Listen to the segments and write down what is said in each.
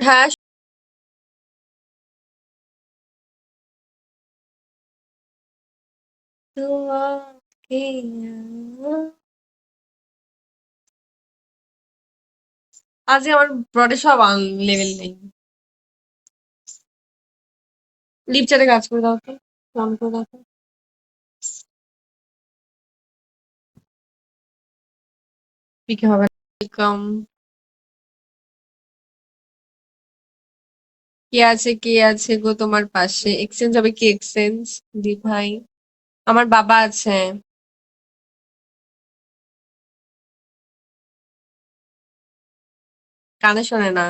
হ্যাঁ, তোমাকে আজকে আমার ব্রডে সব লেভেল নেই। লিপচারে কাজ করে দাও তো, রান করে দাও তো। কি হবে? ওয়েলকাম। কে আছে গো তোমার পাশে? এক্সচেঞ্জ হবে কি এক্সচেঞ্জ? দি ভাই, আমার বাবা আছে। কানে শোনে না।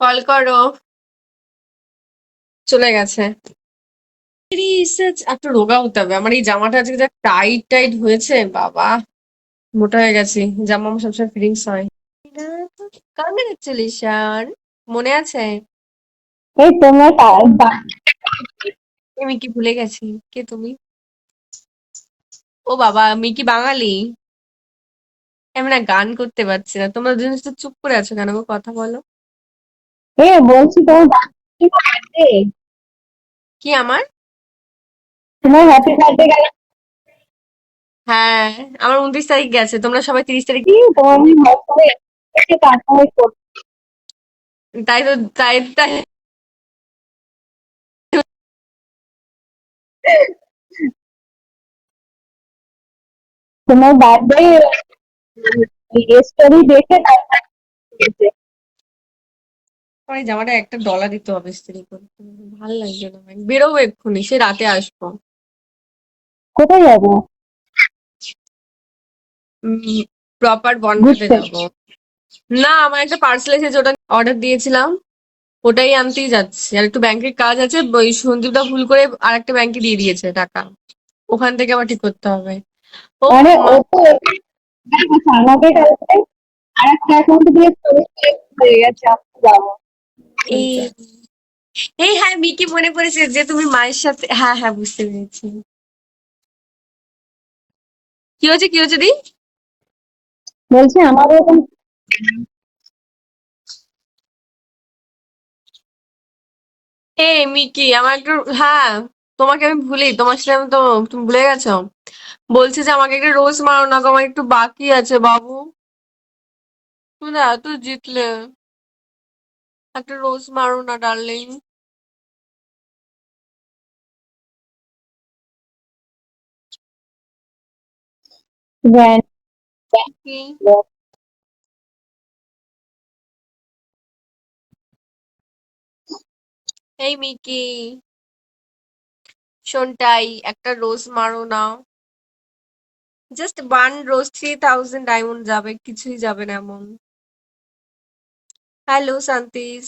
কল করো। চলে গেছে। একটু রোগা হতে হবে। আমার এই জামাটা আজকে যা টাইট টাইট হয়েছে, বাবা মোটা হয়ে গেছি। জামা আমার সবসময় ফিটিংস হয়। কংগ্রেচুলেশন। মনে আছে? এই তোমার আমি কি ভুলে গেছি? কে তুমি? ও বাবা, আমি কি বাঙালি? আমি না গান করতে পারছি না। তোমরা দুজন তো চুপ করে আছো কেন গো? কথা বলো। বলছি তোমার বার্থডে, কি আমার? তোমার হ্যাপি বার্থডে গেল হ্যাঁ, আমার 29 তারিখ গেছে। তোমরা সবাই 30 তারিখ। কি? তোমার আমি হট করে এসে তারপরে তাই তো, তাই তাই। তোমার বার্থডে স্টোরি দেখে তারপরে গেছে। আমার এই জামাটা একটা ডলার দিতে হবে ইস্ত্রি করতে। ভালো লাগছে না ভাই। বেরোবো এক্ষুনি, সে রাতে আসবো। কোথায় যাবো? প্রপার বনগাঁতে ঘুরতে? যাবো। না, আমার একটা পার্সেল এসেছে, ওটা অর্ডার দিয়েছিলাম। ওটাই আনতেই যাচ্ছি। আর একটু ব্যাংকের কাজ আছে। ওই সন্দীপটা ভুল করে আরেকটা ব্যাংকে দিয়ে দিয়েছে টাকা। ওখান থেকে আবার ঠিক করতে হবে। ও মানে মা। ও তো আমাকে কালকে আর একটা অ্যাকাউন্ট দিয়ে হয়ে গেছে, আমি যাবো এই শুনতে। এই হ্যাঁ, মিকি মনে পড়েছে যে তুমি মায়ের সাথে। হ্যাঁ হ্যাঁ, বুঝতে পেরেছি। কি হয়েছে দি? বলছি আমারও এখন এ মিকি, আমার একটু। হ্যাঁ, তোমাকে আমি ভুলি। তোমার সাথে আমি তো, তুমি ভুলে গেছো। বলছি যে আমাকে একটা রোজ মারো না গো, আমার একটু বাকি আছে বাবু। তুমি তো এত জিতলে। একটা রোজ মারো না ডার্লিং। জ্ঞান কি? এই মিকি, শোনটাই, একটা রোজ মারো না। জাস্ট ওয়ান রোজ 3000 ডায়মন্ড যাবে, কিছুই যাবে না এমন। হ্যালো শান্তিস।